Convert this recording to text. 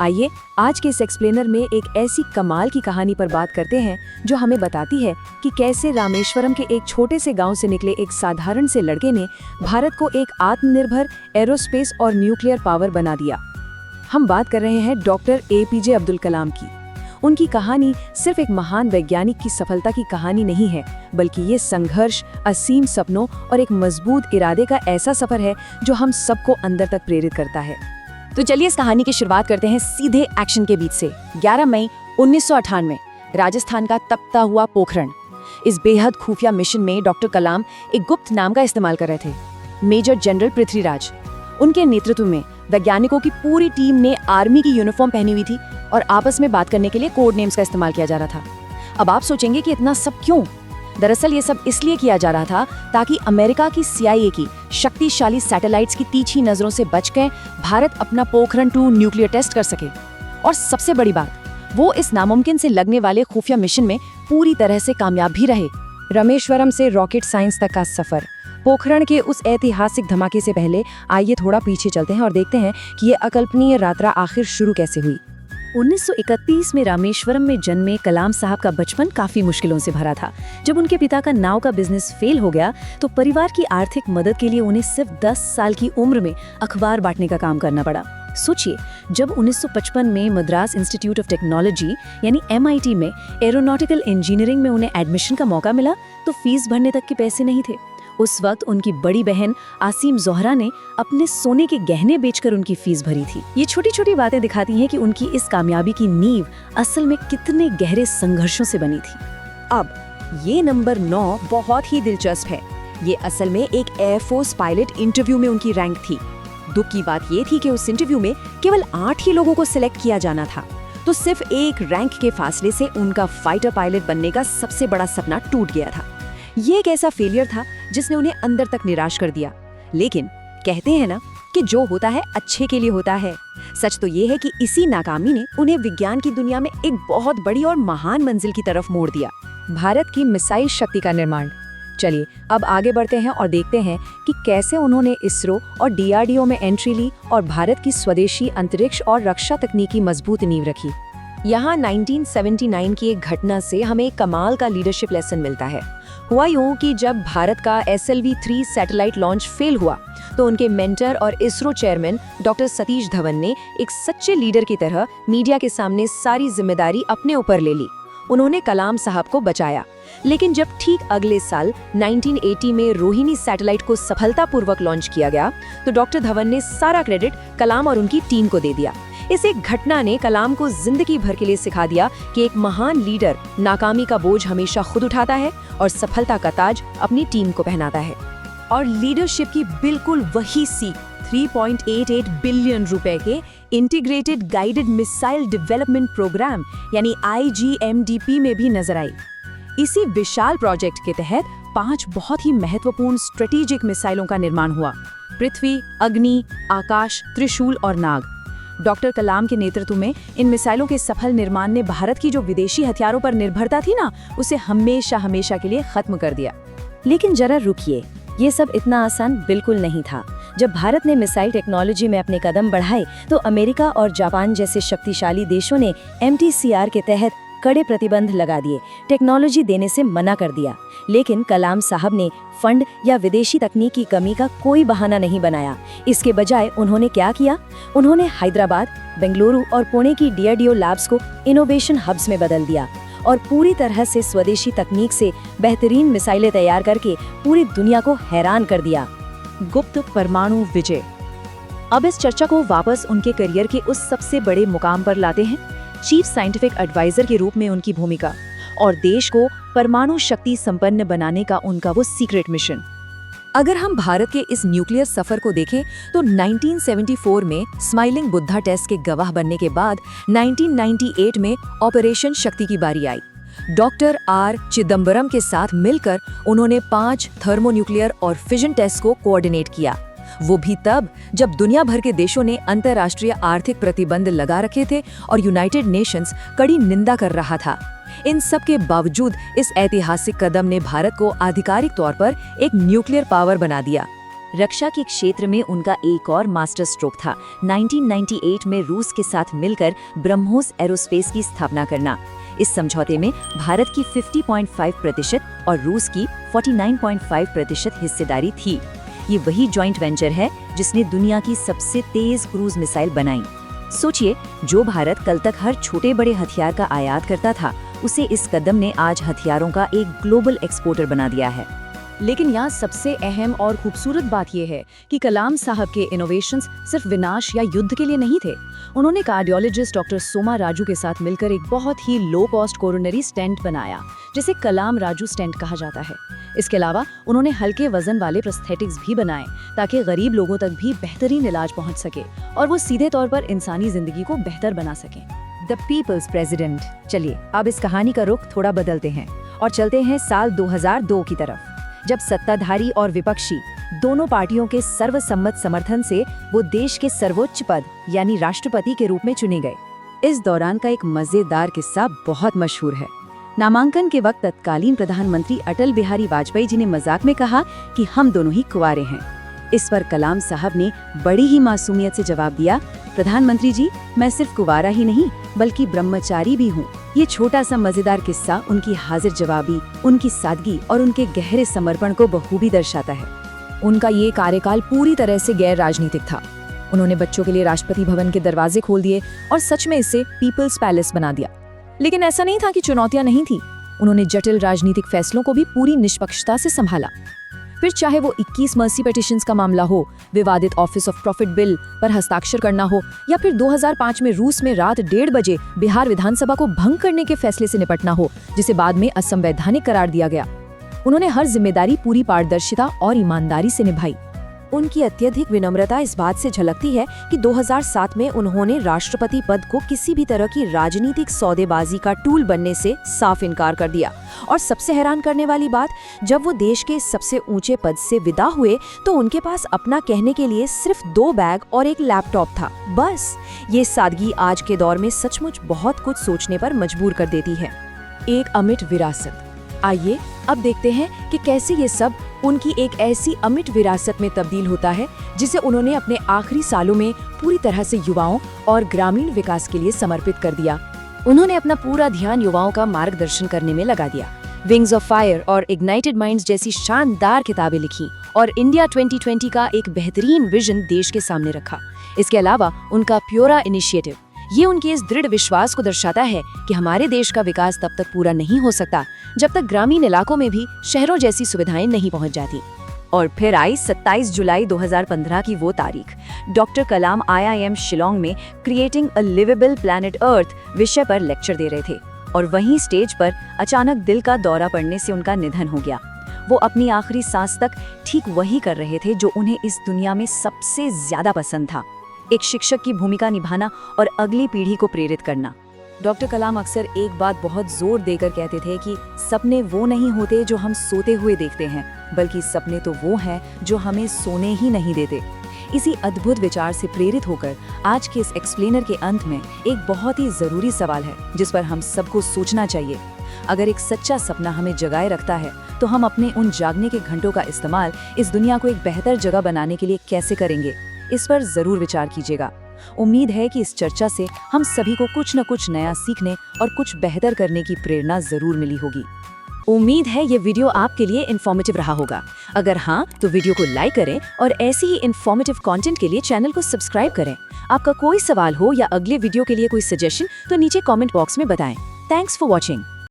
आइए आज के इस एक्सप्लेनर में एक ऐसी कमाल की कहानी पर बात करते हैं जो हमें बताती है कि कैसे रामेश्वरम के एक छोटे से गांव से निकले एक साधारण से लड़के ने भारत को एक आत्मनिर्भर एरोस्पेस और न्यूक्लियर पावर बना दिया। हम बात कर रहे हैं डॉक्टर APJ अब्दुल कलाम की। उनकी कहानी सिर्फ एक महान वैज्ञानिक की सफलता की कहानी नहीं है, बल्कि ये संघर्ष, असीम सपनों और एक मजबूत इरादे का ऐसा सफर है जो हम सबको अंदर तक प्रेरित करता है। तो चलिए इस कहानी की शुरुआत करते हैं सीधे एक्शन के बीच से। 11 मई 1998 राजस्थान का तपता हुआ पोखरण। इस बेहद खुफिया मिशन में डॉक्टर कलाम एक गुप्त नाम का इस्तेमाल कर रहे थे, मेजर जनरल पृथ्वीराज। उनके नेतृत्व में वैज्ञानिकों की पूरी टीम ने आर्मी की यूनिफॉर्म पहनी हुई थी और आपस में बात करने के लिए कोड नेम्स का इस्तेमाल किया जा रहा था। अब आप सोचेंगे कि इतना सब क्यों? दरअसल ये सब इसलिए किया जा रहा था ताकि अमेरिका की CIA की शक्तिशाली सैटेलाइट्स की तीखी नजरों से बचकर भारत अपना पोखरण 2 न्यूक्लियर टेस्ट कर सके। और सबसे बड़ी बात, वो इस नामुमकिन से लगने वाले खुफिया मिशन में पूरी तरह से कामयाब भी रहे। रामेश्वरम से रॉकेट साइंस तक का सफर। पोखरण के उस ऐतिहासिक धमाके से पहले आइए थोड़ा पीछे चलते हैं और देखते हैं कि ये अकल्पनीय यात्रा आखिर शुरू कैसे हुई। 1931 में रामेश्वरम में जन्मे कलाम साहब का बचपन काफी मुश्किलों से भरा था। जब उनके पिता का नाव का बिजनेस फेल हो गया तो परिवार की आर्थिक मदद के लिए उन्हें सिर्फ 10 साल की उम्र में अखबार बांटने का काम करना पड़ा। सोचिए, जब 1955 में मद्रास इंस्टीट्यूट ऑफ टेक्नोलॉजी यानी MIT में एरोनॉटिकल इंजीनियरिंग में उन्हें एडमिशन का मौका मिला तो फीस भरने तक के पैसे नहीं थे। उस वक्त उनकी बड़ी बहन आसिम जोहरा ने अपने सोने के गहने बेचकर उनकी फीस भरी थी। ये छोटी छोटी बातें दिखाती हैं कि उनकी इस कामयाबी की नींव असल में कितने गहरे संघर्षों से बनी थी। अब ये नंबर 9 बहुत ही दिलचस्प है। ये असल में एक एयरफोर्स पायलट इंटरव्यू में उनकी रैंक थी। दुख की बात ये थी कि उस इंटरव्यू में केवल 8 ही लोगों को सिलेक्ट किया जाना था, तो सिर्फ एक रैंक के फासले से उनका फाइटर पायलट बनने का सबसे बड़ा सपना टूट गया था। ये एक ऐसा फेलियर था जिसने उन्हें अंदर तक निराश कर दिया। लेकिन कहते हैं ना कि जो होता है अच्छे के लिए होता है। सच तो ये है कि इसी नाकामी ने उन्हें विज्ञान की दुनिया में एक बहुत बड़ी और महान मंजिल की तरफ मोड़ दिया, भारत की मिसाइल शक्ति का निर्माण। चलिए अब आगे बढ़ते हैं और देखते हैं कि कैसे उन्होंने इसरो और DRDO में एंट्री ली और भारत की स्वदेशी अंतरिक्ष और रक्षा तकनीक की मजबूत नींव रखी। यहाँ 1979 की एक घटना से हमें एक कमाल का लीडरशिप लेसन मिलता है। हुआ यूं कि जब भारत का SLV-3 सैटेलाइट लॉन्च फेल हुआ तो उनके मेंटर और इसरो चेयरमैन डॉक्टर सतीश धवन ने एक सच्चे लीडर की तरह मीडिया के सामने सारी जिम्मेदारी अपने ऊपर ले ली। उन्होंने कलाम साहब को बचाया। लेकिन जब ठीक अगले साल 1980 में रोहिणी सैटेलाइट को सफलतापूर्वक लॉन्च किया गया तो डॉक्टर धवन ने सारा क्रेडिट कलाम और उनकी टीम को दे दिया। इस एक घटना ने कलाम को जिंदगी भर के लिए सिखा दिया कि एक महान लीडर नाकामी का बोझ हमेशा खुद उठाता है और सफलता का ताज अपनी टीम को पहनाता है। और लीडरशिप की बिल्कुल वही सीख 3.88 बिलियन रुपए के integrated guided missile development programme यानी IGMDP में भी नजर आई। इसी विशाल प्रोजेक्ट के तहत 5 बहुत ही महत्वपूर्ण स्ट्रेटेजिक मिसाइलों का निर्माण हुआ: पृथ्वी, अग्नि, आकाश, त्रिशूल और नाग। डॉक्टर कलाम के नेतृत्व में इन मिसाइलों के सफल निर्माण ने भारत की जो विदेशी हथियारों पर निर्भरता थी ना, उसे हमेशा के लिए खत्म कर दिया। लेकिन जरा रुकिए, ये सब इतना आसान बिल्कुल नहीं था। जब भारत ने मिसाइल टेक्नोलॉजी में अपने कदम बढ़ाए तो अमेरिका और जापान जैसे शक्तिशाली देशों ने MTCR के तहत कड़े प्रतिबंध लगा दिए, टेक्नोलॉजी देने से मना कर दिया। लेकिन कलाम साहब ने फंड या विदेशी तकनीक की कमी का कोई बहाना नहीं बनाया। इसके बजाय उन्होंने क्या किया? उन्होंने हैदराबाद, बेंगलुरु और पुणे की DRDO लैब्स को इनोवेशन हब्स में बदल दिया और पूरी तरह से स्वदेशी तकनीक से बेहतरीन मिसाइलें तैयार करके पूरी दुनिया को हैरान कर दिया। गुप्त परमाणु विजय। अब इस चर्चा को वापस उनके करियर के उस सबसे बड़े मुकाम पर लाते हैं, चीफ साइंटिफिक एडवाइजर के रूप में उनकी भूमिका और देश को परमाणु शक्ति संपन्न बनाने का उनका वो सीक्रेट मिशन। अगर हम भारत के इस न्यूक्लियर सफर को देखें तो 1974 में स्माइलिंग बुद्धा टेस्ट के गवाह बनने के बाद 1998 में ऑपरेशन शक्ति की बारी आई। डॉक्टर R चिदम्बरम के साथ मिलकर उन्होंने 5 थर्मोन्यूक्लियर और फिजन टेस्ट को कोऑर्डिनेट किया। वो भी तब जब दुनिया भर के देशों ने अंतर्राष्ट्रीय आर्थिक प्रतिबंध लगा रखे थे और यूनाइटेड नेशंस कड़ी निंदा कर रहा था। इन सब के बावजूद इस ऐतिहासिक कदम ने भारत को आधिकारिक तौर पर एक न्यूक्लियर पावर बना दिया। रक्षा के क्षेत्र में उनका एक और मास्टर स्ट्रोक था 1998 में रूस के साथ मिलकर ब्रह्मोस एरोस्पेस की स्थापना करना। इस समझौते में भारत की 50.5% और रूस की 49.5% हिस्सेदारी थी। ये वही जॉइंट वेंचर है जिसने दुनिया की सबसे तेज क्रूज मिसाइल बनाई। सोचिए, जो भारत कल तक हर छोटे बड़े हथियार का आयात करता था, उसे इस कदम ने आज हथियारों का एक ग्लोबल एक्सपोर्टर बना दिया है। लेकिन यहाँ सबसे अहम और खूबसूरत बात यह है कि कलाम साहब के इनोवेशंस सिर्फ विनाश या युद्ध के लिए नहीं थे। उन्होंने कार्डियोलॉजिस्ट डॉक्टर सोमा राजू के साथ मिलकर एक बहुत ही लो कॉस्ट कोरोनरी स्टेंट बनाया, जिसे कलाम राजू स्टेंट कहा जाता है। इसके अलावा उन्होंने हल्के वजन वाले प्रोस्थेटिक्स भी बनाए ताकि गरीब लोगों तक भी बेहतरीन इलाज पहुंच सके और वो सीधे तौर पर इंसानी जिंदगी को बेहतर बना सकें। The people's president. चलिए अब इस कहानी का रुख थोड़ा बदलते हैं और चलते हैं साल 2002 की तरफ, जब सत्ताधारी और विपक्षी दोनों पार्टियों के सर्वसम्मत समर्थन से वो देश के सर्वोच्च पद यानी राष्ट्रपति के रूप में चुने गए। इस दौरान का एक मजेदार किस्सा बहुत मशहूर है। नामांकन के वक्त तत्कालीन प्रधानमंत्री अटल बिहारी वाजपेयी जी ने मजाक में कहा कि हम दोनों ही कुंवारे हैं। इस पर कलाम साहब ने बड़ी ही मासूमियत से जवाब दिया, प्रधानमंत्री जी, मैं सिर्फ कुंवारा ही नहीं बल्कि ब्रह्मचारी भी हूँ। ये छोटा सा मजेदार किस्सा उनकी हाजिर जवाबी, उनकी सादगी और उनके गहरे समर्पण को बखूबी दर्शाता है। उनका ये कार्यकाल पूरी तरह से गैर राजनीतिक था। उन्होंने बच्चों के लिए राष्ट्रपति भवन के दरवाजे खोल दिए और सच में इसे पीपल्स पैलेस बना दिया। लेकिन ऐसा नहीं था कि चुनौतियां नहीं थी। उन्होंने जटिल राजनीतिक फैसलों को भी पूरी निष्पक्षता से संभाला। फिर चाहे वो 21 मर्सी पिटिशंस का मामला हो, विवादित ऑफिस ऑफ प्रॉफिट बिल पर हस्ताक्षर करना हो, या फिर 2005 में रूस में रात 1:30 बजे बिहार विधानसभा को भंग करने के फैसले से निपटना हो, जिसे बाद में असंवैधानिक करार दिया गया। उन्होंने हर जिम्मेदारी पूरी पारदर्शिता और ईमानदारी से निभाई। उनकी अत्यधिक विनम्रता इस बात से झलकती है कि 2007 में उन्होंने राष्ट्रपति पद को किसी भी तरह की राजनीतिक सौदेबाजी का टूल बनने से साफ इनकार कर दिया। और सबसे हैरान करने वाली बात, जब वो देश के सबसे ऊंचे पद से विदा हुए तो उनके पास अपना कहने के लिए सिर्फ 2 बैग और एक लैपटॉप था, बस। ये सादगी आज के दौर में सचमुच बहुत कुछ सोचने पर मजबूर कर देती है। एक अमिट विरासत। आइए अब देखते हैं कि कैसे ये सब उनकी एक ऐसी अमिट विरासत में तब्दील होता है जिसे उन्होंने अपने आखिरी सालों में पूरी तरह से युवाओं और ग्रामीण विकास के लिए समर्पित कर दिया। उन्होंने अपना पूरा ध्यान युवाओं का मार्गदर्शन करने में लगा दिया। विंग्स ऑफ फायर और इग्नाइटेड माइंड्स जैसी शानदार किताबें लिखी और इंडिया 2020 का एक बेहतरीन विजन देश के सामने रखा। इसके अलावा उनका प्योरा इनिशिएटिव, ये उनके इस दृढ़ विश्वास को दर्शाता है कि हमारे देश का विकास तब तक पूरा नहीं हो सकता जब तक ग्रामीण इलाकों में भी शहरों जैसी सुविधाएं नहीं पहुंच जाती। और फिर आई 27 जुलाई 2015 की वो तारीख। डॉक्टर कलाम IIM शिलोंग में creating a liveable planet earth विषय पर लेक्चर दे रहे थे और वहीं स्टेज पर अचानक दिल का दौरा पड़ने से उनका निधन हो गया। वो अपनी आखिरी सांस तक ठीक वही कर रहे थे जो उन्हें इस दुनिया में सबसे ज्यादा पसंद था, एक शिक्षक की भूमिका निभाना और अगली पीढ़ी को प्रेरित करना। डॉक्टर कलाम अक्सर एक बात बहुत जोर देकर कहते थे कि सपने वो नहीं होते जो हम सोते हुए देखते हैं, बल्कि सपने तो वो हैं जो हमें सोने ही नहीं देते। इसी अद्भुत विचार से प्रेरित होकर आज के इस एक्सप्लेनर के अंत में एक बहुत ही जरूरी सवाल है जिस पर हम सबको सोचना चाहिए। अगर एक सच्चा सपना हमें जगाए रखता है तो हम अपने उन जागने के घंटों का इस्तेमाल इस दुनिया को एक बेहतर जगह बनाने के लिए कैसे करेंगे? इस पर जरूर विचार कीजिएगा। उम्मीद है कि इस चर्चा से हम सभी को कुछ न कुछ नया सीखने और कुछ बेहतर करने की प्रेरणा जरूर मिली होगी। उम्मीद है ये वीडियो आपके लिए इन्फॉर्मेटिव रहा होगा। अगर हाँ तो वीडियो को लाइक करें और ऐसे ही इन्फॉर्मेटिव कंटेंट के लिए चैनल को सब्सक्राइब करें। आपका कोई सवाल हो या अगले वीडियो के लिए कोई सजेशन तो नीचे कमेंट बॉक्स में बताएं। Thanks for watching.